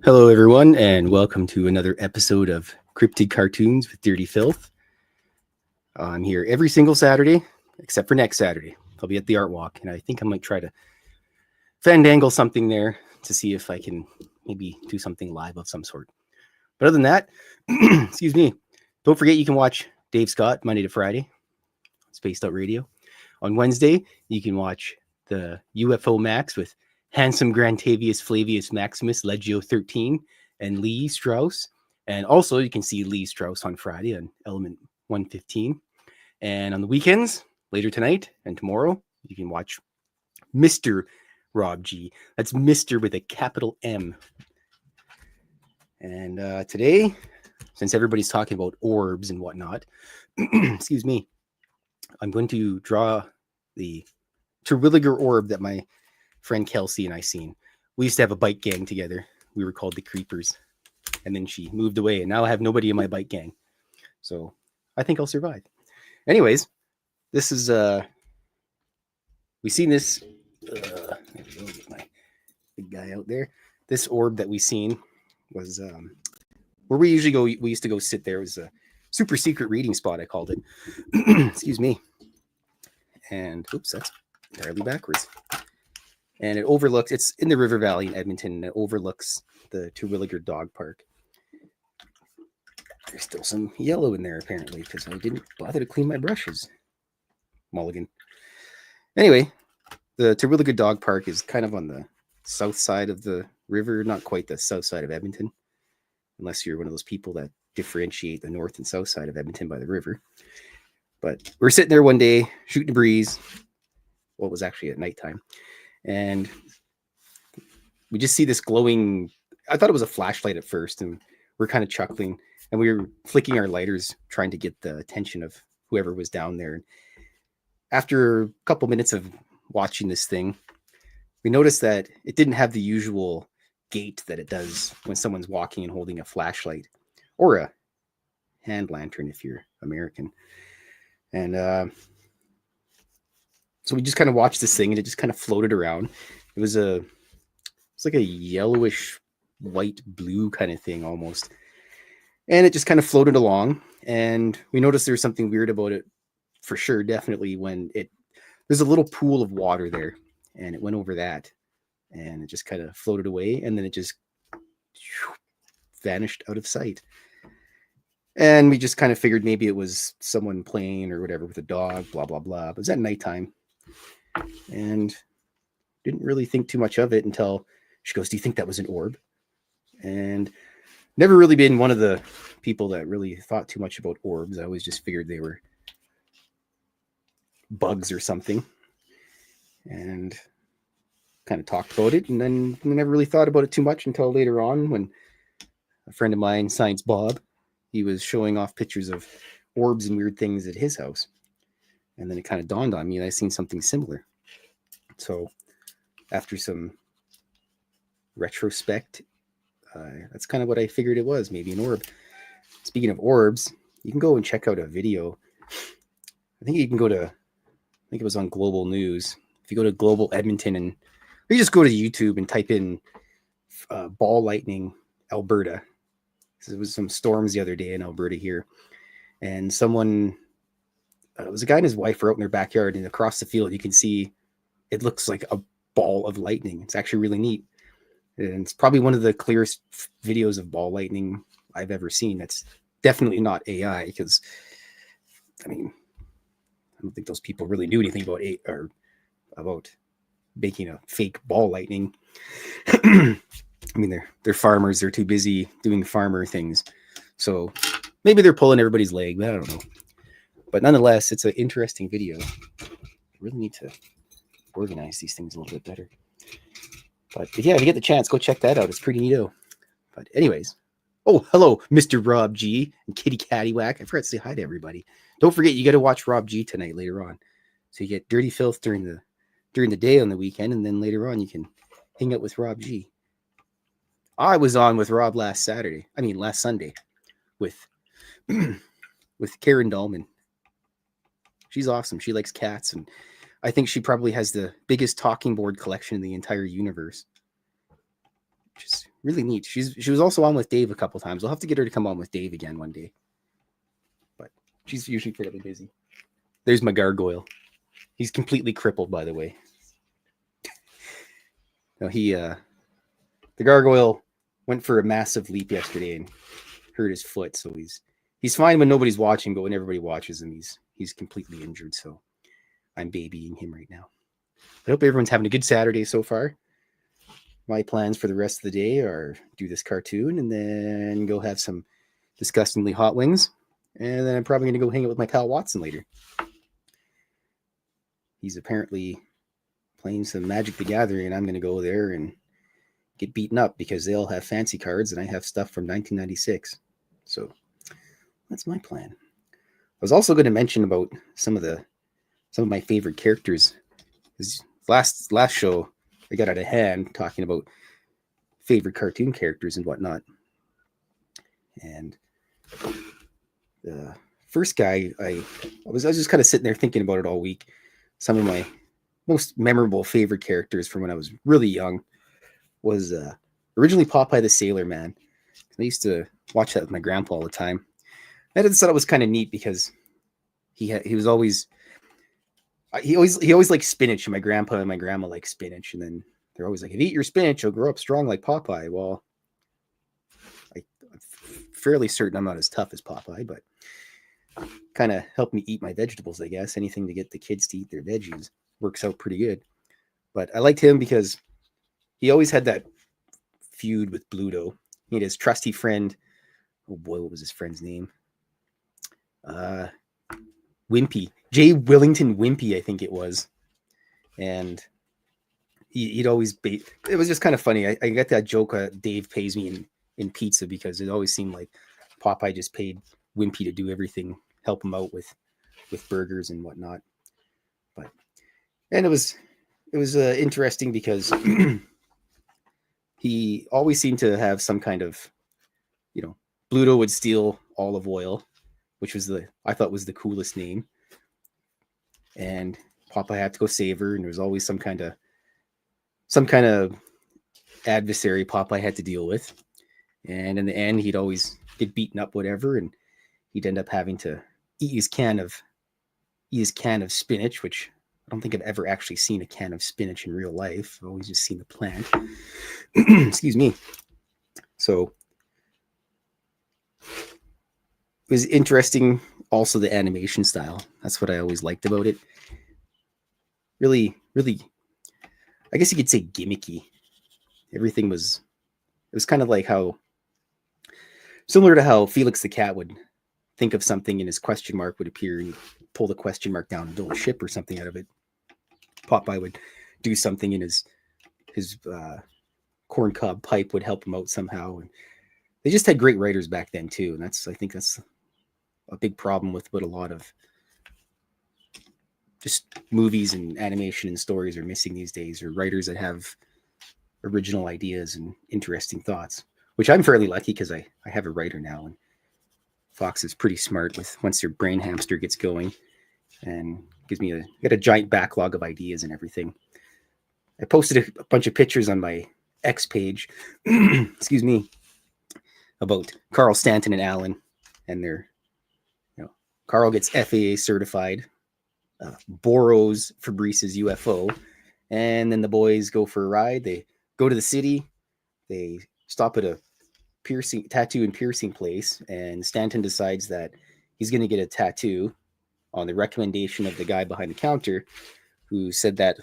Hello, everyone, and welcome to another episode of Cryptid Cartoons with Dirty Fylth. I'm here every single Saturday, except for next Saturday. I'll be at the Art Walk, and I think I might try to fandangle something there to see if I can maybe do something live of some sort. But other than that, excuse me, don't forget you can watch Dave Scott Monday to Friday, Spaced Out Radio. On Wednesday, you can watch the UFO Max with Handsome Grantavius Flavius Maximus Legio 13 and Lee Strauss. And also you can see Lee Strauss on Friday on Element 115. And on the weekends, later tonight and tomorrow, you can watch Mr. Rob G. That's Mr. with a capital M. And today, since everybody's talking about orbs and whatnot, excuse me, I'm going to draw the Terwilliger orb that my friend Kelsey and I seen. We used to have a bike gang together. We were called the Creepers. And then she moved away, and now I have nobody in my bike gang. So I think I'll survive. Anyways, this is we seen this there we go, get my big guy out there. This orb that we seen was where we usually go. We used to go sit there. It was a super secret reading spot, I called it. Excuse me. And oops, that's entirely backwards. And it overlooks, it's in the River Valley in Edmonton, and it overlooks the Terwilliger Dog Park. There's still some yellow in there, apparently, because I didn't bother to clean my brushes. Mulligan. Anyway, the Terwilliger Dog Park is kind of on the south side of the river, not quite the south side of Edmonton, unless you're one of those people that differentiate the north and south side of Edmonton by the river. But we're sitting there one day, shooting a breeze. Well, it was actually at nighttime. And we just see this glowing, I thought it was a flashlight at first, and we're kind of chuckling, and we were flicking our lighters, trying to get the attention of whoever was down there. And after a couple minutes of watching this thing, we noticed that it didn't have the usual gait that it does when someone's walking and holding a flashlight or a hand lantern if you're American. And so we just kind of watched this thing, and it just kind of floated around. It was like a yellowish white blue kind of thing almost. And it just kind of floated along. And we noticed there was something weird about it for sure, definitely, when there's a little pool of water there, and it went over that, and it just kind of floated away, and then it just vanished out of sight. And we just kind of figured maybe it was someone playing or whatever with a dog, blah, blah, blah. But it was at nighttime. And didn't really think too much of it until she goes, "Do you think that was an orb?" And never really been one of the people that really thought too much about orbs. I always just figured they were bugs or something, and kind of talked about it. And then we never really thought about it too much until later on, when a friend of mine, Science Bob, he was showing off pictures of orbs and weird things at his house. And then it kind of dawned on me that I seen something similar. So after some retrospect, that's kind of what I figured it was, maybe an orb. Speaking of orbs, you can go and check out a video. I think you can go to, I think it was on Global News. If you go to Global Edmonton, and or you just go to YouTube and type in ball lightning, Alberta. There was some storms the other day in Alberta here. And someone, it was a guy and his wife were out in their backyard, and across the field you can see it looks like a ball of lightning. It's actually really neat. And it's probably one of the clearest videos of ball lightning I've ever seen. That's definitely not AI, because, I mean, I don't think those people really knew anything about making a fake ball lightning. I mean, they're farmers. They're too busy doing farmer things. So maybe they're pulling everybody's leg, but I don't know. But nonetheless, it's an interesting video. I really need to organize these things a little bit better. But yeah, if you get the chance, go check that out. It's pretty neato. But anyways, oh, hello, Mr. Rob G and Kitty Cattywhack. I forgot to say hi to everybody. Don't forget, you got to watch Rob G tonight later on. So you get Dirty Fylth during the day on the weekend, and then later on you can hang out with Rob G. I was on with Rob last Sunday with Karen Dahlman. She's awesome. She likes cats, and I think she probably has the biggest talking board collection in the entire universe, which is really neat. She was also on with Dave a couple times. I'll have to get her to come on with Dave again one day. But she's usually fairly busy. There's my gargoyle. He's completely crippled, by the way. No, the gargoyle went for a massive leap yesterday and hurt his foot. So he's fine when nobody's watching, but when everybody watches him, he's completely injured. So I'm babying him right now. I hope everyone's having a good Saturday so far. My plans for the rest of the day are do this cartoon and then go have some disgustingly hot wings. And then I'm probably going to go hang out with my pal Watson later. He's apparently playing some Magic the Gathering, and I'm going to go there and get beaten up because they all have fancy cards and I have stuff from 1996. So that's my plan. I was also going to mention about some of my favorite characters. This last show, I got out of hand talking about favorite cartoon characters and whatnot. And the first guy, I was just kind of sitting there thinking about it all week. Some of my most memorable favorite characters from when I was really young was originally Popeye the Sailor Man. I used to watch that with my grandpa all the time. I just thought it was kind of neat because he always liked spinach, and my grandpa and my grandma like spinach, and then they're always like, if you eat your spinach, you'll grow up strong like Popeye. Well, I'm fairly certain I'm not as tough as Popeye, but kind of helped me eat my vegetables, I guess. Anything to get the kids to eat their veggies works out pretty good. But I liked him because he always had that feud with Bluto. He had his trusty friend. Oh boy, what was his friend's name? Wimpy. J. Willington Wimpy, I think it was. And he'd always it was just kind of funny. I get that joke, Dave pays me in pizza, because it always seemed like Popeye just paid Wimpy to do everything, help him out with burgers and whatnot. And it was interesting because he always seemed to have some kind of, Bluto would steal olive oil, which was I thought was the coolest name. And Popeye had to go save her, and there was always some kind of adversary Popeye had to deal with. And in the end, he'd always get beaten up, whatever, and he'd end up having to eat his can of spinach, which I don't think I've ever actually seen a can of spinach in real life. I've always just seen the plant. Excuse me. So it was interesting. Also, the animation style. That's what I always liked about it. Really, really, I guess you could say gimmicky. Everything was, it was kind of like similar to how Felix the Cat would think of something and his question mark would appear and pull the question mark down and build a ship or something out of it. Popeye would do something and his corncob pipe would help him out somehow. And they just had great writers back then too. And I think that's a big problem with what a lot of just movies and animation and stories are missing these days, or writers that have original ideas and interesting thoughts, which I'm fairly lucky because I have a writer now, and Fox is pretty smart with once your brain hamster gets going and gives me got a giant backlog of ideas and everything. I posted a bunch of pictures on my X page, excuse me, about Carl Stanton and Alan, and their, Carl gets FAA certified, borrows Fabrice's UFO, and then the boys go for a ride. They go to the city. They stop at a tattoo and piercing place, and Stanton decides that he's going to get a tattoo on the recommendation of the guy behind the counter, who said that,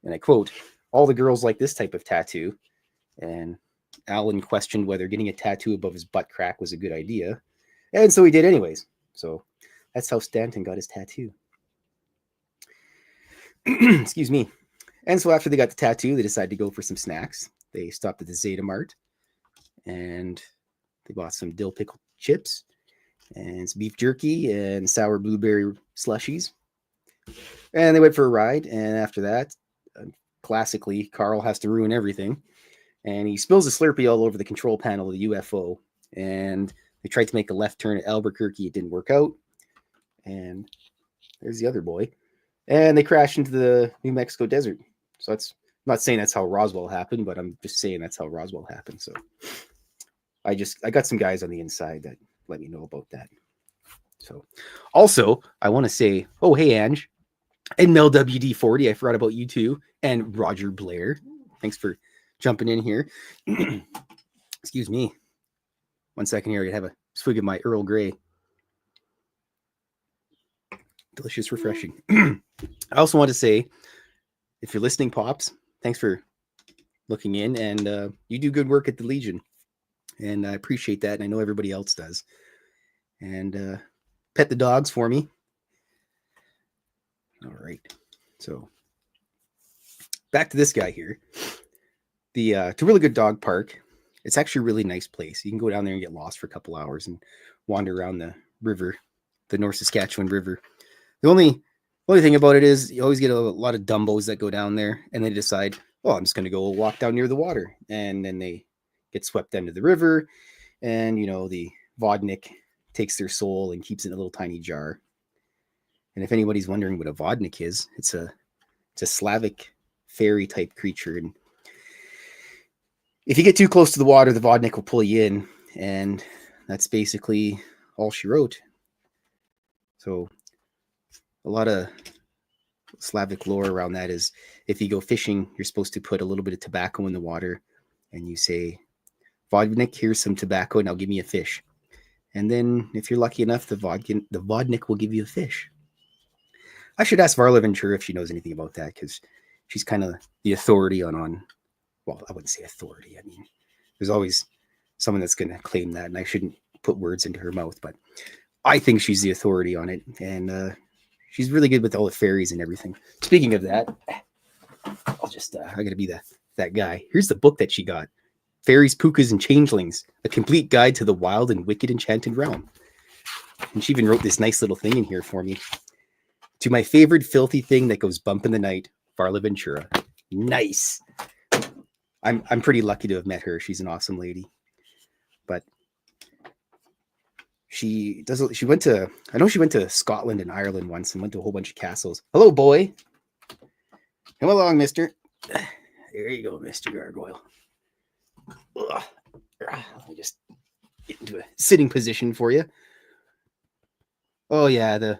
and I quote, "All the girls like this type of tattoo." And Alan questioned whether getting a tattoo above his butt crack was a good idea, and so he did anyways. So that's how Stanton got his tattoo. Excuse me. And so after they got the tattoo, they decided to go for some snacks. They stopped at the Zeta Mart, and they bought some dill pickle chips and some beef jerky and sour blueberry slushies. And they went for a ride. And after that, classically, Carl has to ruin everything. And he spills a Slurpee all over the control panel of the UFO. And they tried to make a left turn at Albuquerque. It didn't work out. And there's the other boy. And they crashed into the New Mexico desert. So I'm not saying that's how Roswell happened, but I'm just saying that's how Roswell happened. So I got some guys on the inside that let me know about that. So also I want to say, oh, hey, Ange and Mel WD40. I forgot about you too. And Roger Blair. Thanks for jumping in here. Excuse me. 1 second here. I have a swig of my Earl Grey. Delicious, refreshing. I also want to say, if you're listening, Pops, thanks for looking in. And you do good work at the Legion. And I appreciate that. And I know everybody else does. And pet the dogs for me. All right. So back to this guy here. It's a really good dog park. It's actually a really nice place. You can go down there and get lost for a couple hours and wander around the river, the North Saskatchewan River. The only thing about it is you always get a lot of dumbos that go down there and they decide, oh, I'm just going to go walk down near the water. And then they get swept into the river. And, the Vodnik takes their soul and keeps it in a little tiny jar. And if anybody's wondering what a Vodnik is, it's a Slavic fairy type creature. And if you get too close to the water, the Vodnik will pull you in. And that's basically all she wrote. So a lot of Slavic lore around that is if you go fishing, you're supposed to put a little bit of tobacco in the water and you say, Vodnik, here's some tobacco, now give me a fish. And then if you're lucky enough, the Vodnik will give you a fish. I should ask Varla Ventura if she knows anything about that, because she's kind of the authority on, well, I wouldn't say authority. I mean, there's always someone that's going to claim that, and I shouldn't put words into her mouth, but I think she's the authority on it, and she's really good with all the fairies and everything. Speaking of that, I'll just, I got to be that guy. Here's the book that she got. Fairies, Pukas, and Changelings, a complete guide to the wild and wicked enchanted realm. And she even wrote this nice little thing in here for me. To my favorite filthy thing that goes bump in the night, Varla Ventura. Nice. I'm pretty lucky to have met her. She's an awesome lady. But she went to Scotland and Ireland once and went to a whole bunch of castles. Hello, boy. Come along, mister. There you go, Mr. Gargoyle. Ugh. Let me just get into a sitting position for you. Oh, yeah.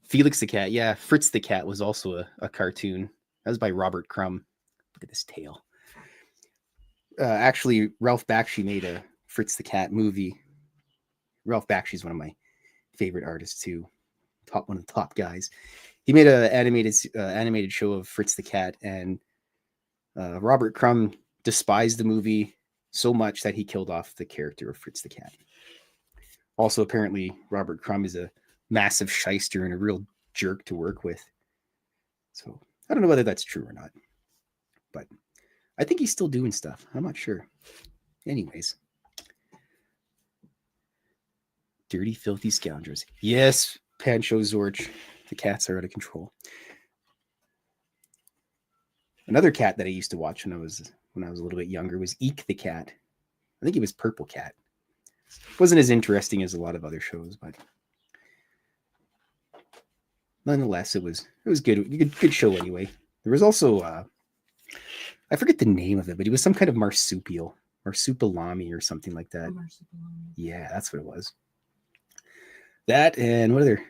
Felix the Cat. Yeah, Fritz the Cat was also a cartoon. That was by Robert Crumb. Look at this tail. Actually, Ralph Bakshi made a Fritz the Cat movie. Ralph Bakshi is one of my favorite artists too. One of the top guys. He made an animated show of Fritz the Cat, and Robert Crumb despised the movie so much that he killed off the character of Fritz the Cat. Also, apparently, Robert Crumb is a massive shyster and a real jerk to work with. So I don't know whether that's true or not, but I think he's still doing stuff. I'm not sure. Anyways. Dirty, filthy scoundrels. Yes, Pancho Zorch. The cats are out of control. Another cat that I used to watch when I was a little bit younger was Eek the Cat. I think it was Purple Cat. Wasn't as interesting as a lot of other shows, but nonetheless, it was good. Good show anyway. There was also I forget the name of it, but it was some kind of marsupial, marsupilami or something like that. Yeah, that's what it was. That and what other?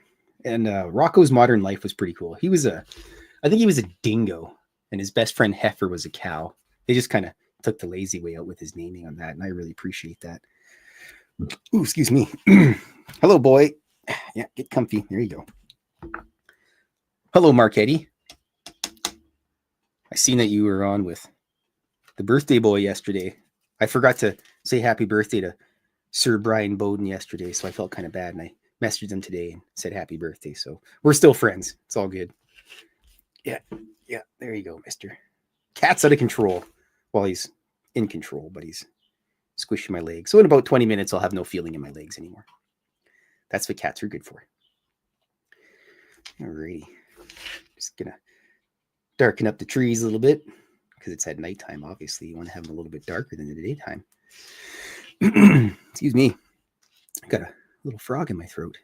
And Rocco's Modern Life was pretty cool. I think he was a dingo, and his best friend Heifer was a cow. They just kind of took the lazy way out with his naming on that, and I really appreciate that. Ooh, excuse me. Hello, boy. Yeah, get comfy. There you go. Hello, Marquetti. I seen that you were on with the birthday boy yesterday. I forgot to say happy birthday to Sir Brian Bowden yesterday, so I felt kind of bad, and I messaged him today and said happy birthday. So we're still friends. It's all good. Yeah, there you go, mister. Cat's out of control. Well, he's in control, but he's squishing my leg. So in about 20 minutes, I'll have no feeling in my legs anymore. That's what cats are good for. Alrighty. Just gonna darken up the trees a little bit because it's at nighttime. Obviously, you want to have them a little bit darker than the daytime. Excuse me. I got a little frog in my throat.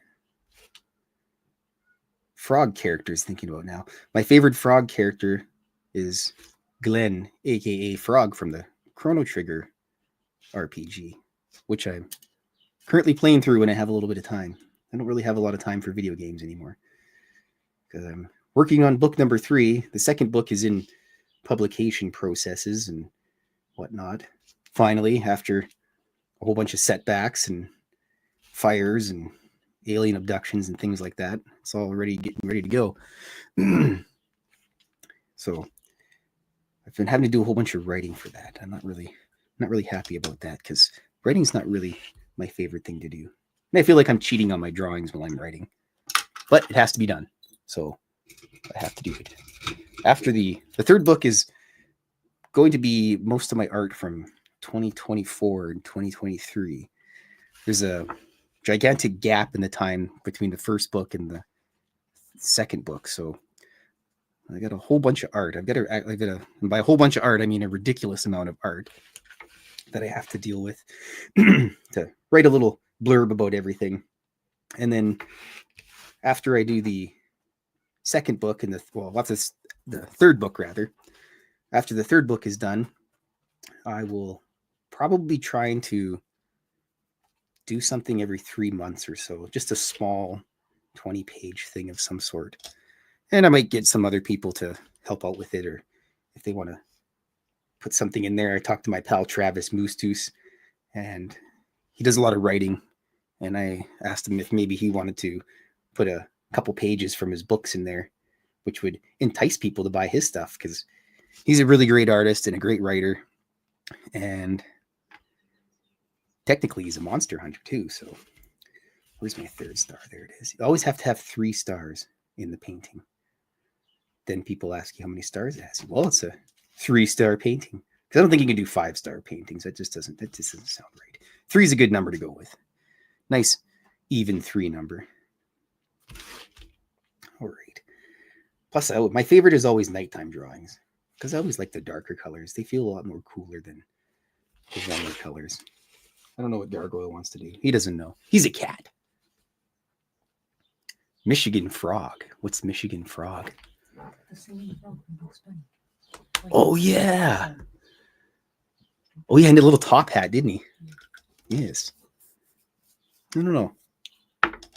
Frog characters thinking about now. My favorite frog character is Glenn, aka Frog from the Chrono Trigger RPG, which I'm currently playing through when I have a little bit of time. I don't really have a lot of time for video games anymore because I'm working on book number 3. The second book is in publication processes and whatnot. Finally, after a whole bunch of setbacks and fires and alien abductions and things like that, it's already getting ready to go. So I've been having to do a whole bunch of writing for that. I'm not really happy about that because writing's not really my favorite thing to do. And I feel like I'm cheating on my drawings while I'm writing, but it has to be done. So I have to do it. After the third book is going to be most of my art from 2024 and 2023. There's a gigantic gap in the time between the first book and the second book. So I got a whole bunch of art. I've got to, and by a whole bunch of art, I mean a ridiculous amount of art that I have to deal with to write a little blurb about everything. And then after I do the second book and the third book rather, after the third book is done, I will probably be trying to do something every 3 months or so, just a small 20-page thing of some sort. And I might get some other people to help out with it, or if they want to put something in there. I talked to my pal Travis Moostus, and he does a lot of writing. And I asked him if maybe he wanted to put a couple pages from his books in there, which would entice people to buy his stuff, because he's a really great artist and a great writer. And technically he's a monster hunter too. So where's my third star? There it is. You always have to have 3 stars in the painting. Then people ask you how many stars it has. Well, it's a 3-star painting. Because I don't think you can do 5-star paintings. That just doesn't sound right. 3 is a good number to go with. Nice even 3 number. All right. Plus, my favorite is always nighttime drawings, because I always like the darker colors. They feel a lot more cooler than the warmer colors. I don't know what Gargoyle wants to do. He doesn't know. He's a cat. Michigan frog. What's Michigan frog? Oh, yeah. Oh, yeah, and a little top hat, didn't he? Yes. I don't know.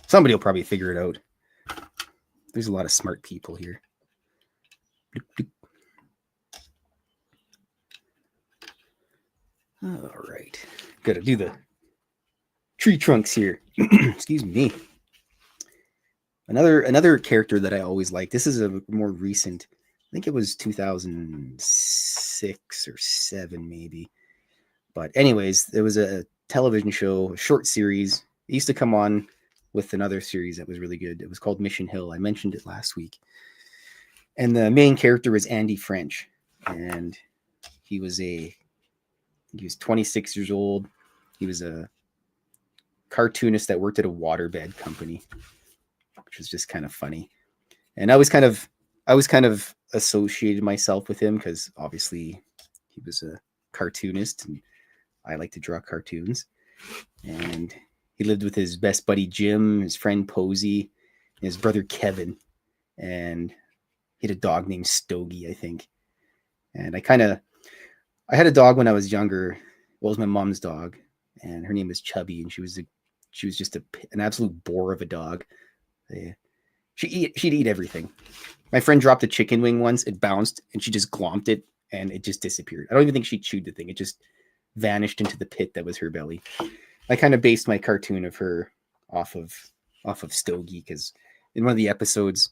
Somebody will probably figure it out. There's a lot of smart people here. All right. Got to do the tree trunks here. Excuse me. Another character that I always liked. This is a more recent. I think it was 2006 or 7 maybe. But anyways, there was a television show, a short series. It used to come on with another series that was really good. It was called Mission Hill. I mentioned it last week. And the main character was Andy French. And he was 26 years old. He was a cartoonist that worked at a waterbed company, which was just kind of funny. And I was kind of associated myself with him because obviously he was a cartoonist and I like to draw cartoons. And he lived with his best buddy Jim, his friend Posey, and his brother Kevin. And he had a dog named Stogie, I think. And I had a dog when I was younger. Well, it was my mom's dog, and her name was Chubby, and she was just an absolute bore of a dog. She'd eat everything. My friend dropped a chicken wing once. It bounced, and she just glomped it, and it just disappeared. I don't even think she chewed the thing. It just vanished into the pit that was her belly. I kind of based my cartoon of her off of Stogie, because in one of the episodes,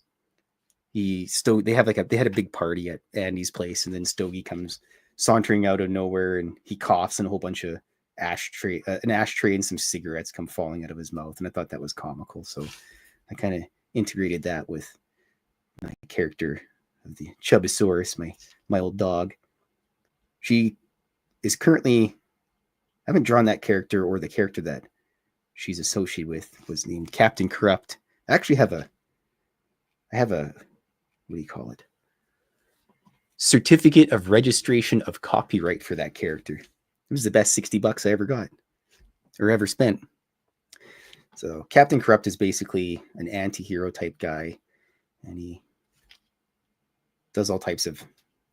they had a big party at Andy's place, and then Stogie comes sauntering out of nowhere, and he coughs, and a whole bunch of an ashtray and some cigarettes come falling out of his mouth, and I thought that was comical, so I kind of integrated that with my character of the Chubosaurus, my old dog. She is currently, I haven't drawn that character, or the character that she's associated with was named Captain Corrupt. I actually have a what do you call it? Certificate of registration of copyright for that character. It was the best $60 I ever got or ever spent. So Captain Corrupt is basically an anti-hero type guy, and he does all types of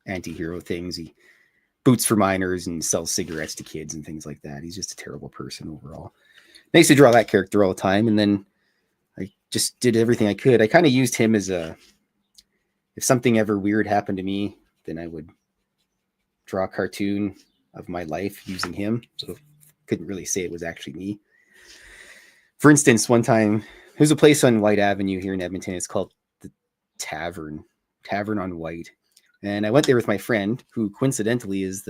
anti-hero things. He boots for minors and sells cigarettes to kids and things like that. He's just a terrible person overall. I used to draw that character all the time, and then I just did everything I could. I kind of used him as if something ever weird happened to me, then I would draw a cartoon of my life using him. So couldn't really say it was actually me. For instance, one time, there's a place on White Avenue here in Edmonton. It's called the Tavern on White. And I went there with my friend, who coincidentally is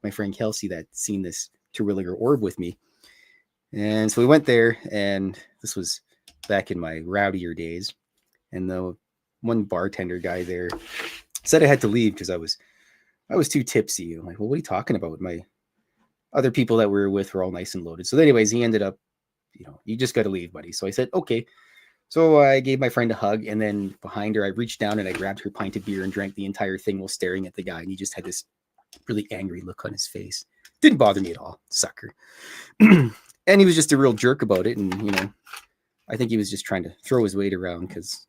my friend Kelsey that's seen this Terwilliger orb with me. And so we went there, and this was back in my rowdier days. And the one bartender guy there said I had to leave because I was too tipsy. I'm like, well, what are you talking about? My other people that we were with were all nice and loaded. So anyways, he ended up, you just got to leave, buddy. So I said, okay. So I gave my friend a hug, and then behind her, I reached down and I grabbed her pint of beer and drank the entire thing while staring at the guy. And he just had this really angry look on his face. Didn't bother me at all, sucker. And he was just a real jerk about it. And, I think he was just trying to throw his weight around because,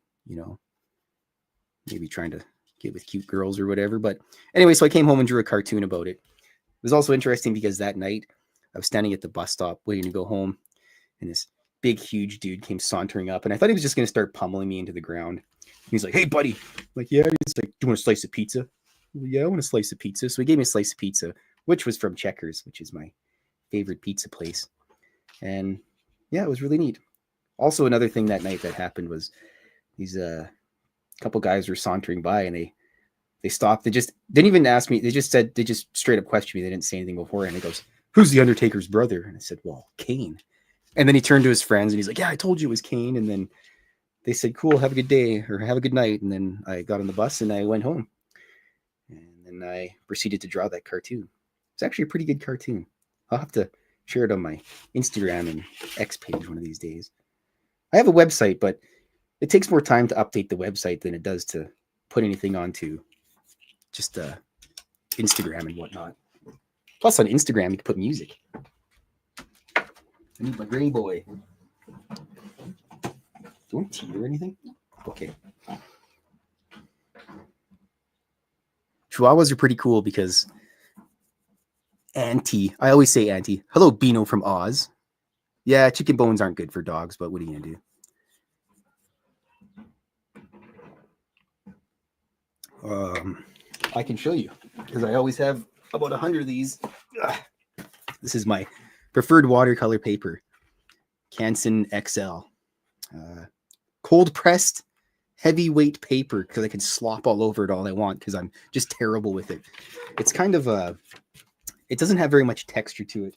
maybe trying to get with cute girls or whatever. But anyway, so I came home and drew a cartoon about it. It was also interesting because that night I was standing at the bus stop waiting to go home, and this big, huge dude came sauntering up, and I thought he was just going to start pummeling me into the ground. He's like, hey, buddy. I'm like, yeah. He's like, do you want a slice of pizza? Well, yeah, I want a slice of pizza. So he gave me a slice of pizza, which was from Checkers, which is my favorite pizza place. And yeah, it was really neat. Also, another thing that night that happened was these couple guys were sauntering by, and they stopped. They just didn't even ask me. They just straight up questioned me. They didn't say anything before. And he goes, who's the Undertaker's brother? And I said, well, Kane. And then he turned to his friends and he's like, yeah, I told you it was Kane. And then they said, cool, have a good day or have a good night. And then I got on the bus and I went home. And then I proceeded to draw that cartoon. It's actually a pretty good cartoon. I'll have to share it on my Instagram and X page one of these days. I have a website, but it takes more time to update the website than it does to put anything onto just Instagram and whatnot. Plus on Instagram, you can put music. I need my gray boy. Do you want tea or anything? Okay. Chihuahuas are pretty cool because Auntie, I always say Auntie. Hello, Beano from Oz. Yeah, chicken bones aren't good for dogs, but what are you going to do? I can show you because I always have about 100 of these. This is my preferred watercolor paper, Canson XL. Cold pressed heavyweight paper because I can slop all over it all I want because I'm just terrible with it. It's kind of it doesn't have very much texture to it.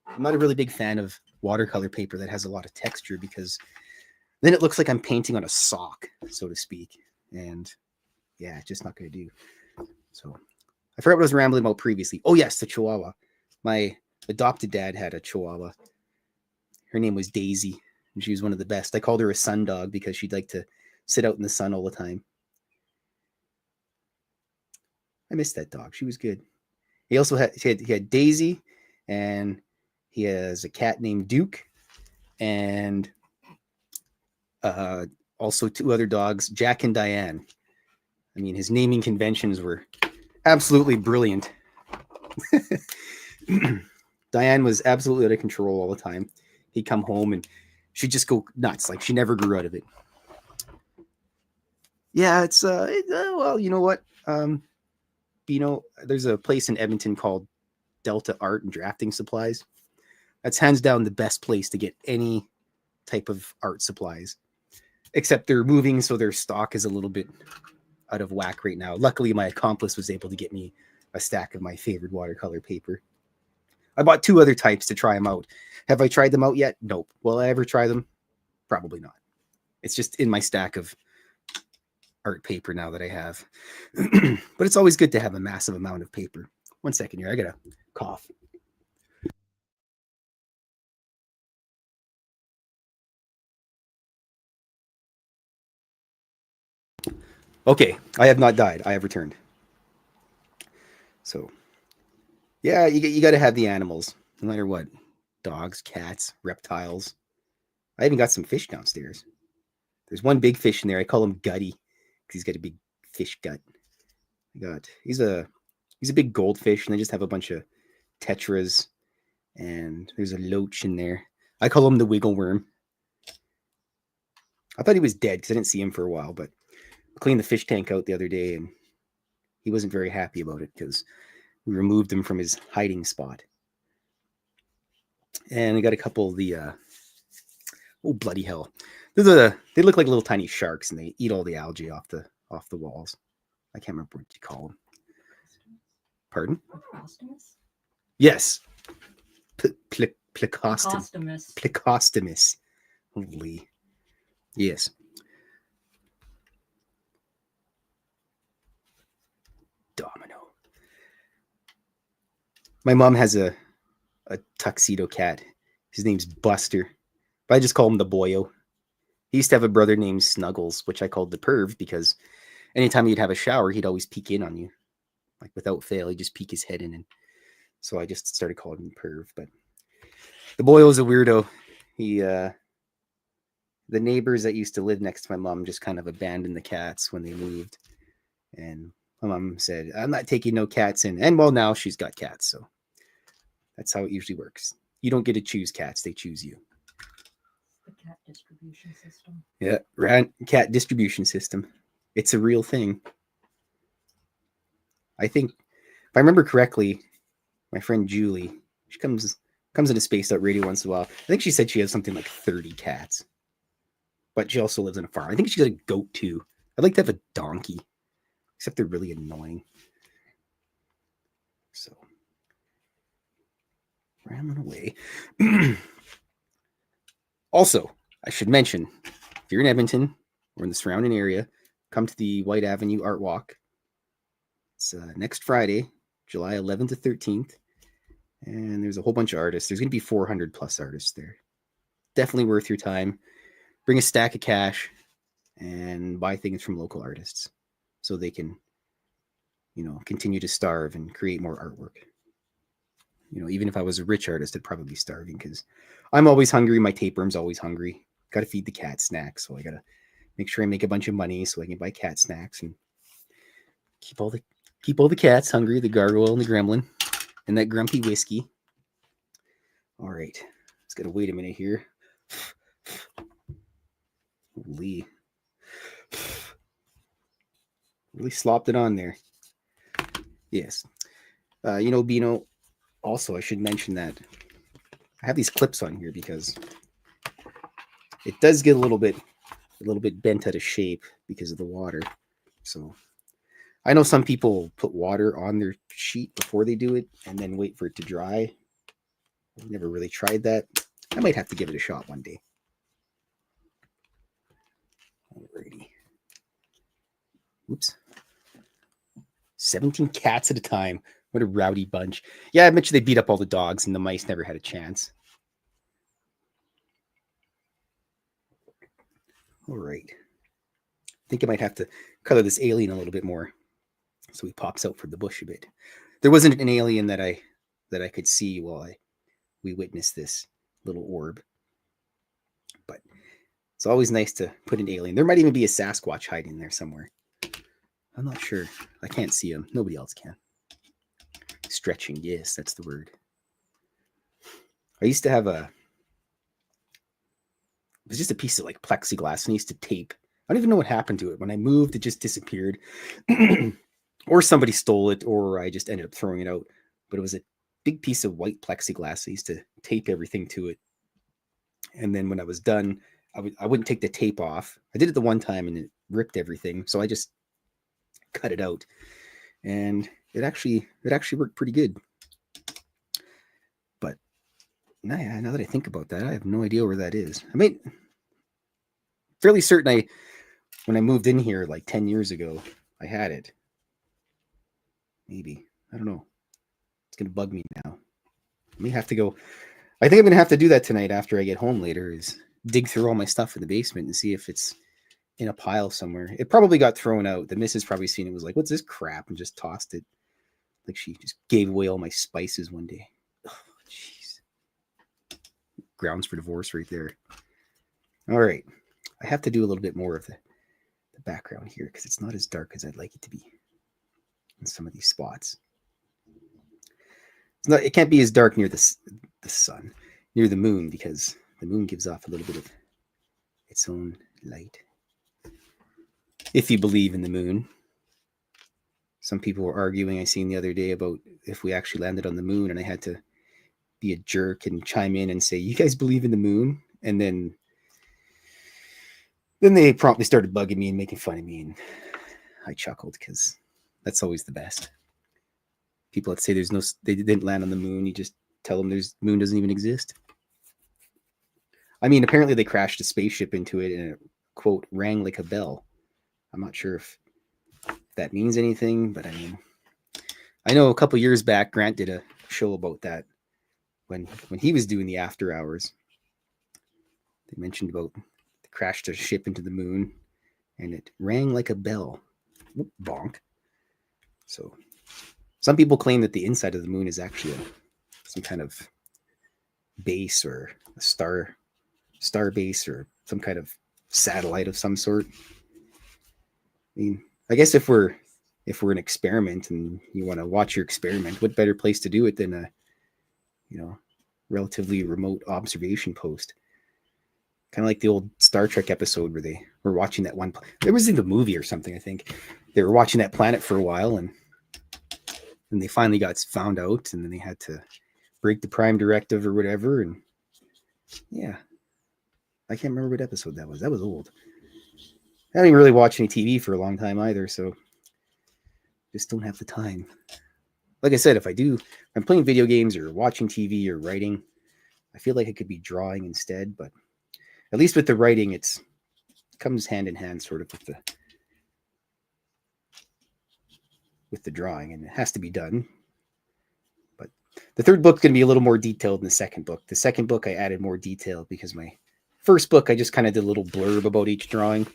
I'm not a really big fan of watercolor paper that has a lot of texture because then it looks like I'm painting on a sock, so to speak. And yeah, it's just not going to do. So I forgot what I was rambling about previously. Oh yes, the Chihuahua. My adopted dad had a Chihuahua. Her name was Daisy, and she was one of the best. I called her a sun dog because she'd like to sit out in the sun all the time. I miss that dog. She was good. He also had Daisy, and he has a cat named Duke, and also two other dogs, Jack and Diane. I mean, his naming conventions were absolutely brilliant. Diane was absolutely out of control all the time. He'd come home and she'd just go nuts. Like she never grew out of it. Yeah, it's well, you know what? There's a place in Edmonton called Delta Art and Drafting Supplies. That's hands down the best place to get any type of art supplies. Except they're moving, so their stock is a little bit out of whack right now. Luckily, my accomplice was able to get me a stack of my favorite watercolor paper. I bought 2 other types to try them out. Have I tried them out yet? Nope. Will I ever try them? Probably not. It's just in my stack of art paper now that I have. But it's always good to have a massive amount of paper. 1 second here. I got to cough. Okay, I have not died. I have returned. So, yeah, you got to have the animals, no matter what. Dogs, cats, reptiles. I even got some fish downstairs. There's one big fish in there. I call him Gutty because he's got a big fish gut. He's a He's a big goldfish, and they just have a bunch of tetras, and there's a loach in there. I call him the wiggle worm. I thought he was dead because I didn't see him for a while, but I cleaned the fish tank out the other day, and he wasn't very happy about it because we removed him from his hiding spot. And I got a couple of the oh bloody hell! They look like little tiny sharks, and they eat all the algae off the walls. I can't remember what you call them. Pardon? Plecostomus? Yes. Plecostomus. Plecostomus. Holy. Yes. Domino. My mom has a tuxedo cat. His name's Buster, but I just call him the boyo. He used to have a brother named Snuggles, which I called the perv because anytime he'd have a shower, he'd always peek in on you. Like without fail, he'd just peek his head in. And so I just started calling him perv. But the boyo was a weirdo. He, the neighbors that used to live next to my mom just kind of abandoned the cats when they moved. And my mom said, I'm not taking no cats in. And well, now she's got cats. So that's how it usually works. You don't get to choose cats. They choose you. The cat distribution system. Yeah, cat distribution system. It's a real thing. I think, if I remember correctly, my friend Julie, she comes into Spaced Out Radio once in a while. I think she said she has something like 30 cats. But she also lives on a farm. I think she's got a goat too. I'd like to have a donkey. Except they're really annoying. So, rambling away. Also, I should mention, if you're in Edmonton or in the surrounding area, come to the White Avenue Art Walk. It's next Friday, July 11th to 13th. And there's a whole bunch of artists. There's going to be 400 plus artists there. Definitely worth your time. Bring a stack of cash and buy things from local artists so they can, continue to starve and create more artwork. Even if I was a rich artist, I'd probably be starving because I'm always hungry. My tapeworm's always hungry. Got to feed the cat snacks. So I got to make sure I make a bunch of money so I can buy cat snacks and keep all the cats hungry, the gargoyle and the gremlin and that grumpy whiskey. All right. Just got to wait a minute here. Holy. Really slopped it on there. Yes. Bino, also, I should mention that I have these clips on here because it does get a little bit bent out of shape because of the water. So I know some people put water on their sheet before they do it and then wait for it to dry. I've never really tried that. I might have to give it a shot one day. Alrighty. Oops. 17 cats at a time. What a rowdy bunch. Yeah, I mentioned they beat up all the dogs and the mice never had a chance. All right. I think I might have to color this alien a little bit more so he pops out from the bush a bit. There wasn't an alien that I could see while we witnessed this little orb. But it's always nice to put an alien. There might even be a Sasquatch hiding there somewhere. I'm not sure. I can't see him. Nobody else can. Stretching. Yes, that's the word. I used to have it was just a piece of like plexiglass and I used to tape. I don't even know what happened to it. When I moved, it just disappeared. Or somebody stole it, or I just ended up throwing it out. But it was a big piece of white plexiglass. I used to tape everything to it. And then when I was done, I wouldn't take the tape off. I did it the one time and it ripped everything. So I just cut it out. And it actually worked pretty good. But now that I think about that, I have no idea where that is. I mean, fairly certain when I moved in here like 10 years ago, I had it. Maybe. I don't know. It's going to bug me now. I may have to go. I think I'm going to have to do that tonight after I get home later is dig through all my stuff in the basement and see if it's in a pile somewhere. It probably got thrown out. The missus probably seen it, was like, what's this crap? And just tossed it. Like she just gave away all my spices one day. Oh, jeez. Grounds for divorce right there. All right. I have to do a little bit more of the background here because it's not as dark as I'd like it to be in some of these spots. It can't be as dark near the sun, near the moon, because the moon gives off a little bit of its own light. If you believe in the moon. Some people were arguing, I seen the other day, about if we actually landed on the moon, and I had to be a jerk and chime in and say, you guys believe in the moon? And then they promptly started bugging me and making fun of me, and I chuckled because that's always the best. People that say they didn't land on the moon, you just tell them the moon doesn't even exist. I mean, apparently they crashed a spaceship into it and it, quote, rang like a bell. I'm not sure if that means anything, but I mean, I know a couple years back, Grant did a show about that when he was doing the after hours. They mentioned about they crashed a ship into the moon and it rang like a bell. Bonk. So some people claim that the inside of the moon is actually some kind of base or a star base or some kind of satellite of some sort. I mean, I guess if we're an experiment and you want to watch your experiment, what better place to do it than a, relatively remote observation post? Kind of like the old Star Trek episode where they were watching that one. There was in the movie or something, I think. They were watching that planet for a while, and they finally got found out, and then they had to break the Prime Directive or whatever. And yeah, I can't remember what episode that was. That was old. I haven't really watched any TV for a long time either, so just don't have the time. Like I said, if I'm playing video games or watching TV or writing, I feel like I could be drawing instead, but at least with the writing, it comes hand in hand sort of with the drawing, and it has to be done. But the third book's going to be a little more detailed than the second book. The second book, I added more detail because my first book, I just kind of did a little blurb about each drawing.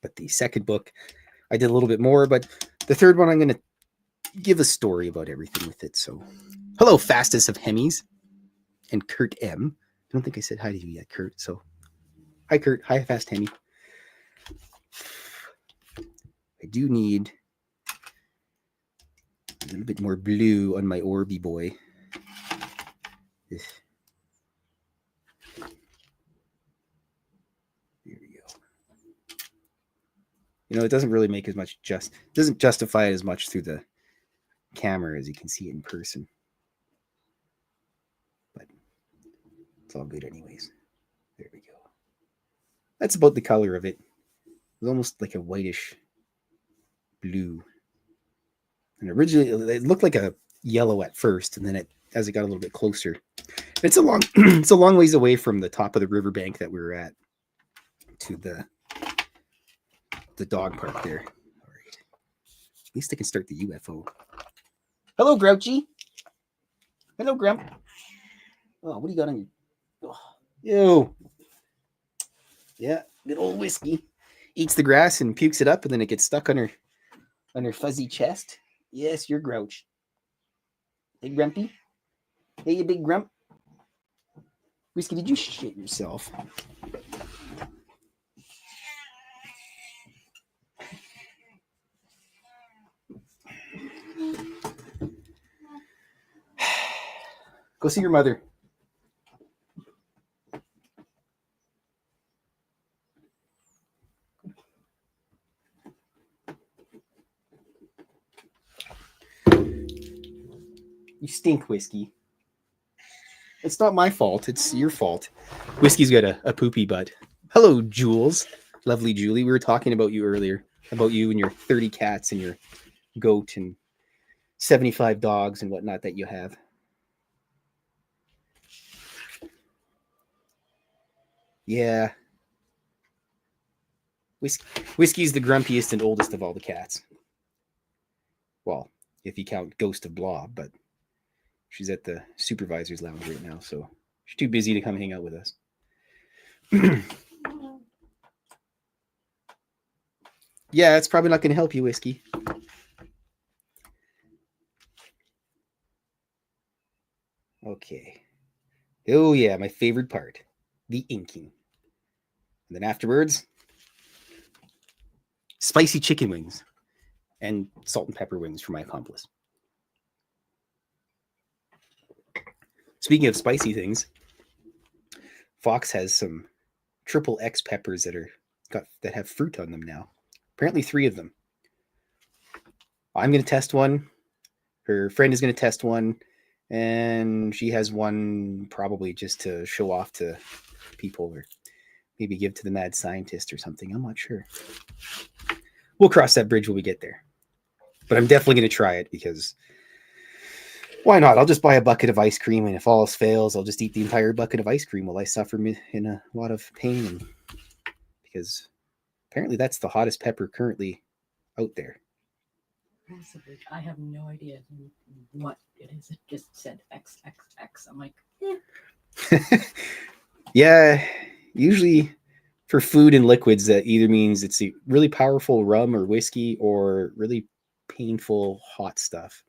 But the second book, I did a little bit more. But the third one, I'm going to give a story about everything with it. So, hello, Fastest of Hemis and Kurt M. I don't think I said hi to you yet, Kurt. So, hi, Kurt. Hi, Fast Hemi. I do need a little bit more blue on my Orby boy. There we go. It doesn't really make as much doesn't justify it as much through the camera as you can see it in person. But it's all good anyways. There we go. That's about the color of it. It's almost like a whitish blue. And originally it looked like a yellow at first, and then as it got a little bit closer. It's a long ways away from the top of the riverbank that we were at to the dog park there. All right. At least I can start the UFO. Hello, Grouchy. Hello, Grump. Oh, what do you got on your... Oh, ew. Yeah, good old whiskey. Eats the grass and pukes it up, and then it gets stuck on her fuzzy chest. Yes, you're Grouch. Hey, Grumpy. Hey, you big grump. Whiskey, did you shit yourself? Go see your mother. You stink, Whiskey. It's not my fault. It's your fault. Whiskey's got a poopy butt. Hello, Jules. Lovely Julie. We were talking about you earlier. About you and your 30 cats and your goat and 75 dogs and whatnot that you have. Yeah. Whiskey's the grumpiest and oldest of all the cats. Well, if you count Ghost of Blob, but she's at the supervisor's lounge right now, so she's too busy to come hang out with us. Yeah, it's probably not going to help you, Whiskey. Okay. Oh, yeah, my favorite part. The inking. And then afterwards, spicy chicken wings and salt and pepper wings for my accomplice. Speaking of spicy things, Fox has some triple X peppers that have fruit on them now. Apparently 3 of them. I'm going to test one. Her friend is going to test one, and she has one probably just to show off to people or maybe give to the mad scientist or something. I'm not sure. We'll cross that bridge when we get there. But I'm definitely going to try it because why not? I'll just buy a bucket of ice cream, and if all else fails, I'll just eat the entire bucket of ice cream while I suffer in a lot of pain. And because apparently that's the hottest pepper currently out there. Possibly. I have no idea what it is. It just said XXX. I'm like, eh. Yeah, usually for food and liquids, that either means it's a really powerful rum or whiskey or really painful hot stuff.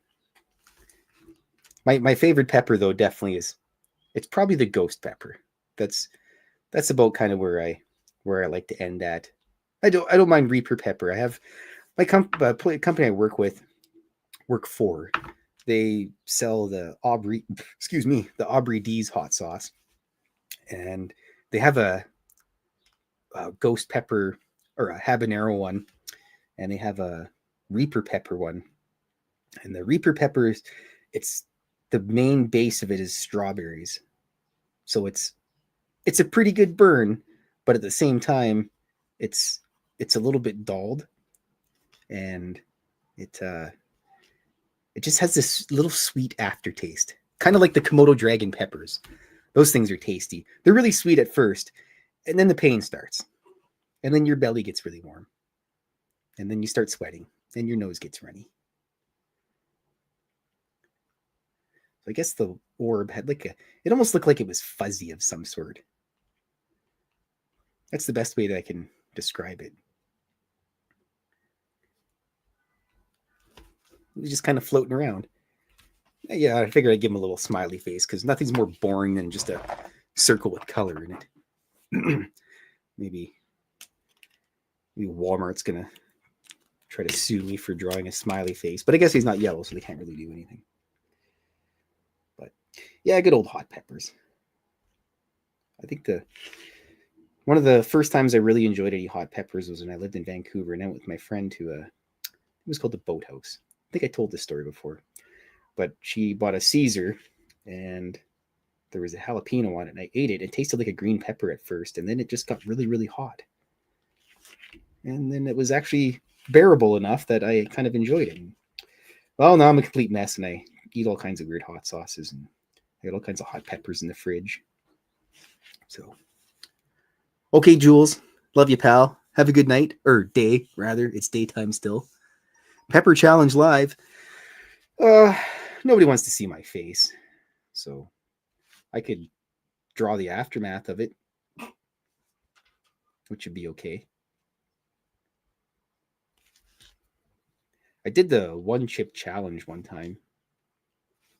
My favorite pepper though definitely it's probably the ghost pepper. That's about kind of where I like to end at. I don't mind Reaper pepper. I have my company I work for. They sell the Aubrey D's hot sauce, and they have a ghost pepper or a habanero one, and they have a Reaper pepper one. And the Reaper peppers, it's the main base of it is strawberries, so it's a pretty good burn, but at the same time, it's a little bit dulled, and it just has this little sweet aftertaste, kind of like the Komodo dragon peppers. Those things are tasty. They're really sweet at first, and then the pain starts, and then your belly gets really warm, and then you start sweating, and your nose gets runny. So I guess the orb had it almost looked like it was fuzzy of some sort. That's the best way that I can describe it. It was just kind of floating around. Yeah, I figured I'd give him a little smiley face because nothing's more boring than just a circle with color in it. maybe Walmart's gonna try to sue me for drawing a smiley face, but I guess he's not yellow, so they can't really do anything. But yeah, good old hot peppers. I think one of the first times I really enjoyed any hot peppers was when I lived in Vancouver, and I went with my friend to it was called the Boathouse. I think I told this story before, but she bought a Caesar, and there was a jalapeno on it, and I ate it. It tasted like a green pepper at first, and then it just got really, really hot. And then it was actually bearable enough that I kind of enjoyed it. Well, now I'm a complete mess, and I eat all kinds of weird hot sauces, and I got all kinds of hot peppers in the fridge. So, okay, Jules, love you, pal. Have a good night, or day, rather. It's daytime still. Pepper Challenge Live. Nobody wants to see my face, so I could draw the aftermath of it, which would be okay. I did the 1-chip challenge one time.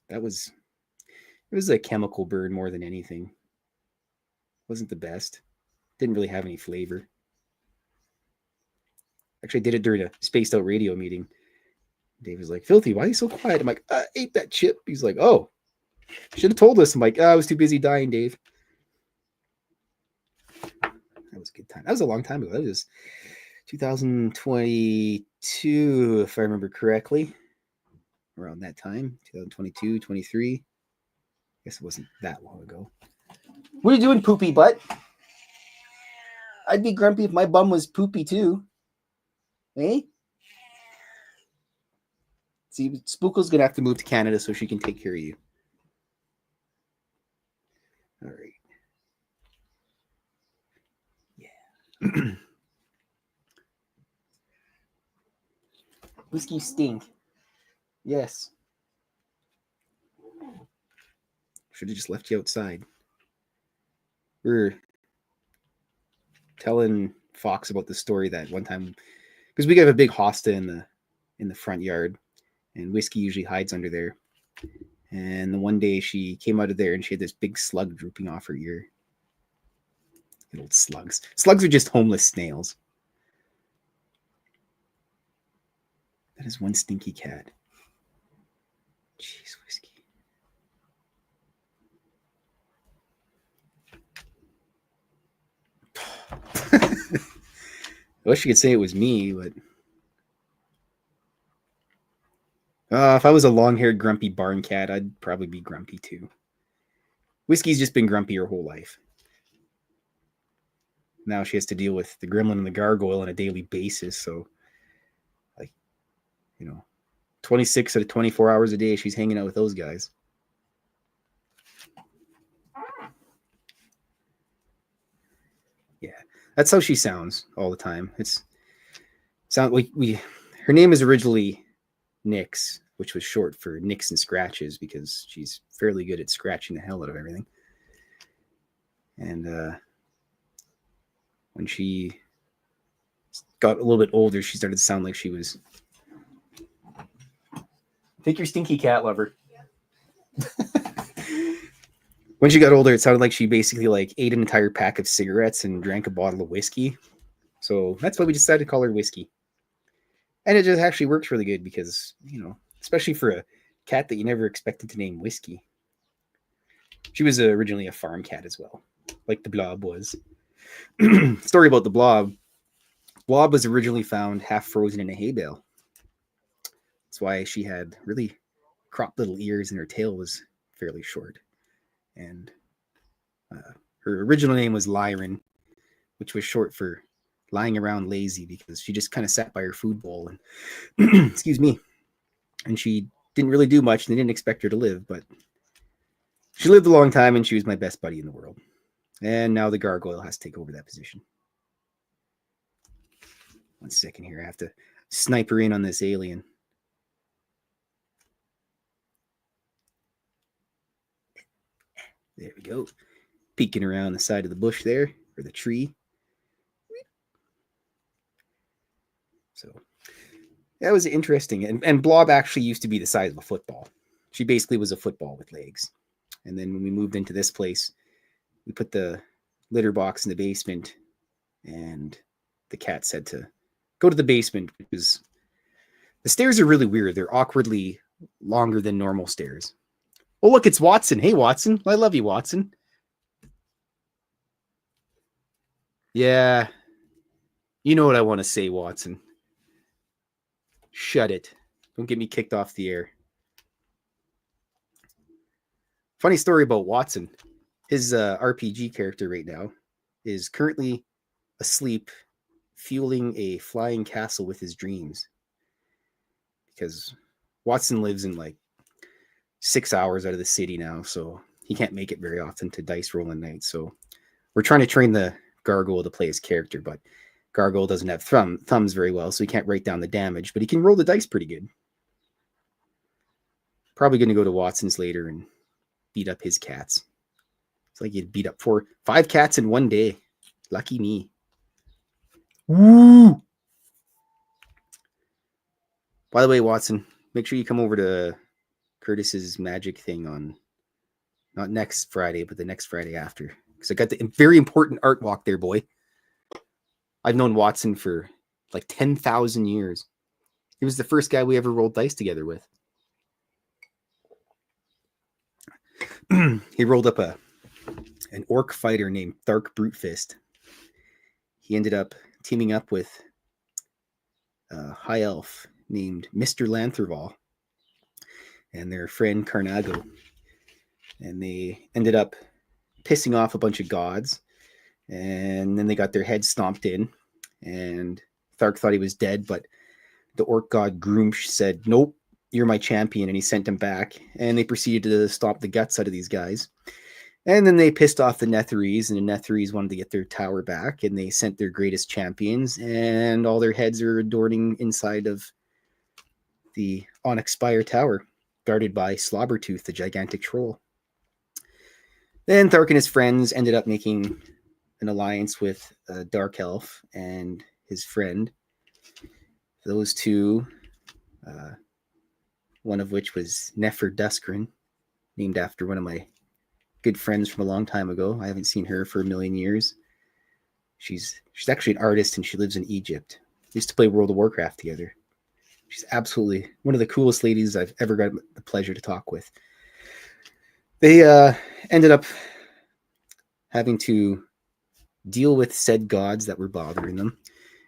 It was a chemical burn more than anything. Wasn't the best. Didn't really have any flavor. Actually, I did it during a spaced out radio meeting. Dave was like, "Filthy, why are you so quiet?" I'm like, "I ate that chip." He's like, "Oh, should have told us." I'm like, "I was too busy dying, Dave." That was a good time. That was a long time ago. That was 2022, if I remember correctly. Around that time, 2022, 23. I guess it wasn't that long ago. What are you doing, poopy butt? I'd be grumpy if my bum was poopy too. Eh? See, Spookle's gonna have to move to Canada so she can take care of you. All right. Yeah. Whiskey stink. Yes. Should have just left you outside. We're telling Fox about the story that one time, because we have a big hosta in the front yard, and Whiskey usually hides under there. And the one day she came out of there and she had this big slug drooping off her ear. Little slugs. Slugs are just homeless snails. That is one stinky cat. Jeez, Whiskey. I wish you could say it was me, but if I was a long-haired, grumpy barn cat, I'd probably be grumpy too. Whiskey's just been grumpy her whole life. Now she has to deal with the gremlin and the gargoyle on a daily basis. So, 26 out of 24 hours a day, she's hanging out with those guys. Yeah, that's how she sounds all the time. Her name is originally Nix, which was short for Nicks and Scratches because she's fairly good at scratching the hell out of everything. And when she got a little bit older, she started to sound like she was. Take your stinky cat, lover. When she got older, it sounded like she basically ate an entire pack of cigarettes and drank a bottle of whiskey. So that's why we decided to call her Whiskey. And it just actually works really good because, especially for a cat that you never expected to name Whiskey. She was originally a farm cat as well, like the Blob was. Story about the Blob. Blob was originally found half frozen in a hay bale. That's why she had really cropped little ears and her tail was fairly short. And her original name was Lyran, which was short for lying around lazy because she just kind of sat by her food bowl and excuse me. And she didn't really do much and they didn't expect her to live, but she lived a long time and she was my best buddy in the world. And now the gargoyle has to take over that position. 1 second here. I have to snipe her in on this alien. There we go. Peeking around the side of the bush there, or the tree. So that was interesting. And Blob actually used to be the size of a football. She basically was a football with legs. And then when we moved into this place, we put the litter box in the basement, and the cat said to go to the basement because the stairs are really weird. They're awkwardly longer than normal stairs. Oh, look, it's Watson. Hey, Watson. I love you, Watson. Yeah. You know what I want to say, Watson. Shut it. Don't get me kicked off the air. Funny story about Watson. His RPG character right now is currently asleep, fueling a flying castle with his dreams. Because Watson lives in 6 hours out of the city now, so he can't make it very often to dice rolling nights. So we're trying to train the gargoyle to play his character, but gargoyle doesn't have thumbs very well, so he can't write down the damage, but he can roll the dice pretty good. Probably going to go to Watson's later and beat up his cats. It's like you'd beat up 5 cats in one day. Lucky me. Woo! By the way, Watson, make sure you come over to Curtis's magic thing on not next Friday, but the next Friday after. Because I got the very important art walk there, boy. I've known Watson for 10,000 years. He was the first guy we ever rolled dice together with. He rolled up an orc fighter named Thark Brutefist. He ended up teaming up with a high elf named Mr. Lantherval and their friend Carnago. And they ended up pissing off a bunch of gods. And then they got their heads stomped in. And Thark thought he was dead, but the orc god Groomsh said, nope, you're my champion. And he sent him back. And they proceeded to stomp the guts out of these guys. And then they pissed off the Netherese, and the Netherese wanted to get their tower back, and they sent their greatest champions, and all their heads are adorning inside of the Onyx Spire Tower, guarded by Slobbertooth, the gigantic troll. Then Thark and his friends ended up making an alliance with a dark elf and his friend. Those two, one of which was Nefer Duskrin, named after one of my good friends from a long time ago. I haven't seen her for a million years. She's actually an artist and she lives in Egypt. We used to play World of Warcraft together. She's absolutely one of the coolest ladies I've ever got the pleasure to talk with. They ended up having to deal with said gods that were bothering them.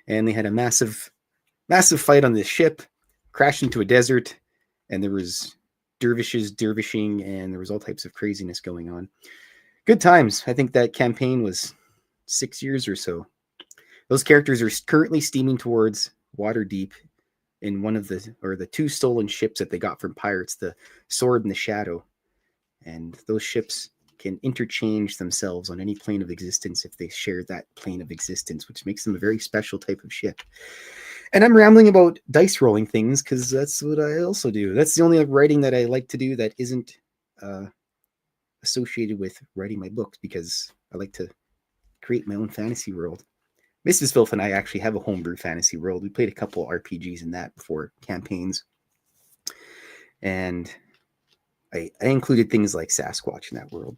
and they had a massive fight on this ship, crashed into a desert, and there was dervishes dervishing, and there was all types of craziness going on. Good times. I think that campaign was 6 years or so. Those characters are currently steaming towards Waterdeep in one of the two stolen ships that they got from pirates, the Sword and the Shadow. And those ships can interchange themselves on any plane of existence if they share that plane of existence, which makes them a very special type of ship. And I'm rambling about dice rolling things because that's what I also do. That's the only writing that I like to do that isn't associated with writing my books, because I like to create my own fantasy world. Mrs. Fylth and I actually have a homebrew fantasy world. We played a couple RPGs in that before campaigns. And I included things like Sasquatch in that world.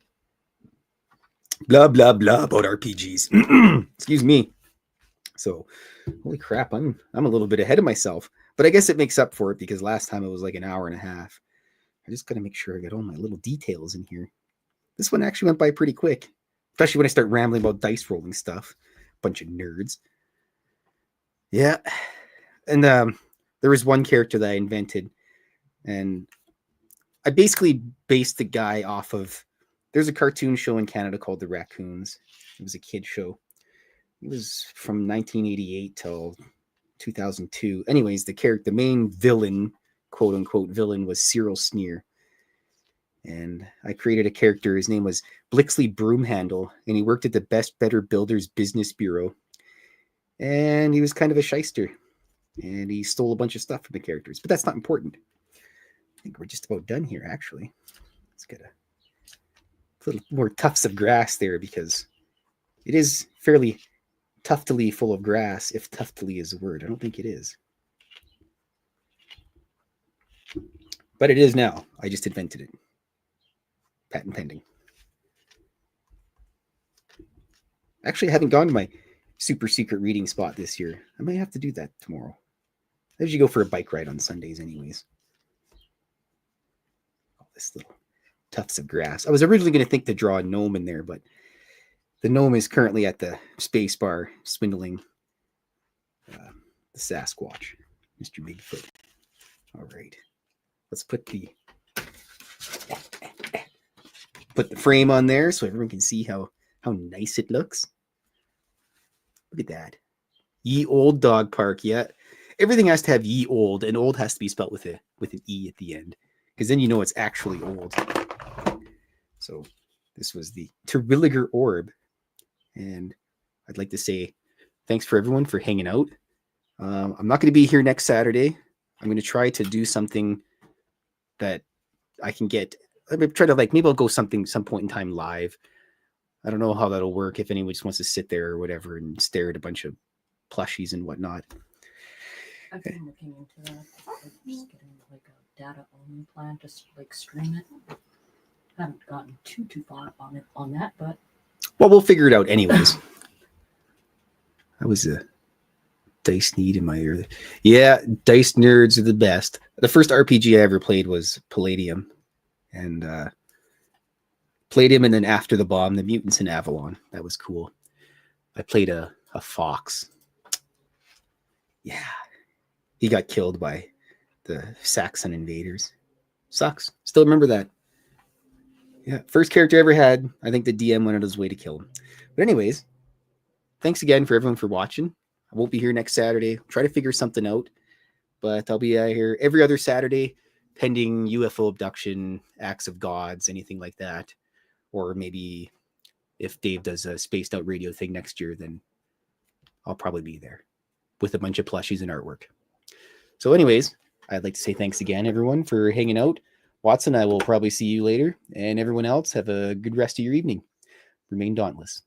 Blah, blah, blah about RPGs. Excuse me. So, holy crap, I'm a little bit ahead of myself. But I guess it makes up for it because last time it was like an hour and a half. I just got to make sure I get all my little details in here. This one actually went by pretty quick, especially when I start rambling about dice rolling stuff. Bunch of nerds. Yeah. And there was one character that I invented, and I basically based the guy off of, there's a cartoon show in Canada called The Raccoons. It was a kid show. It was from 1988 till 2002. Anyways, the main villain, quote unquote villain, was Cyril Sneer. And I created a character. His name was Blixley Broomhandle, and he worked at the Best Better Builders Business Bureau. And he was kind of a shyster, and he stole a bunch of stuff from the characters. But that's not important. I think we're just about done here, actually. Let's get a little more tufts of grass there, because it is fairly tuftily full of grass, if tuftily is a word. I don't think it is. But it is now. I just invented it. Patent pending. Actually, I haven't gone to my super secret reading spot this year. I might have to do that tomorrow. I usually go for a bike ride on Sundays anyways. All this little tufts of grass. I was originally going to think to draw a gnome in there, but the gnome is currently at the space bar swindling the Sasquatch, Mr. Bigfoot. All right. Let's put the frame on there so everyone can see how nice it looks. Look at that. Ye Old Dog Park. Yeah. Everything has to have ye old, and old has to be spelled with an E at the end, because then you know it's actually old. So this was the Terwilliger Orb. And I'd like to say thanks for everyone for hanging out. I'm not going to be here next Saturday. I'm going to try to do something that I can get. I'm going to try to, maybe I'll go some point in time live. I don't know how that'll work, if anyone just wants to sit there or whatever and stare at a bunch of plushies and whatnot. I've been looking into that. Just getting a data only plan, just stream it. Haven't gotten too far on that, but well, we'll figure it out anyways. I was a dice need in my ear. Yeah, dice nerds are the best. The first RPG I ever played was Palladium, and and then After the Bomb, the Mutants in Avalon. That was cool. I played a fox. Yeah, he got killed by the Saxon invaders. Sucks. Still remember that. Yeah, first character I ever had. I think the DM went out of his way to kill him. But anyways, thanks again for everyone for watching. I won't be here next Saturday. Try to figure something out. But I'll be here every other Saturday, pending UFO abduction, acts of gods, anything like that. Or maybe if Dave does a spaced out radio thing next year, then I'll probably be there with a bunch of plushies and artwork. So anyways, I'd like to say thanks again, everyone, for hanging out. Watson, I will probably see you later. And everyone else, have a good rest of your evening. Remain dauntless.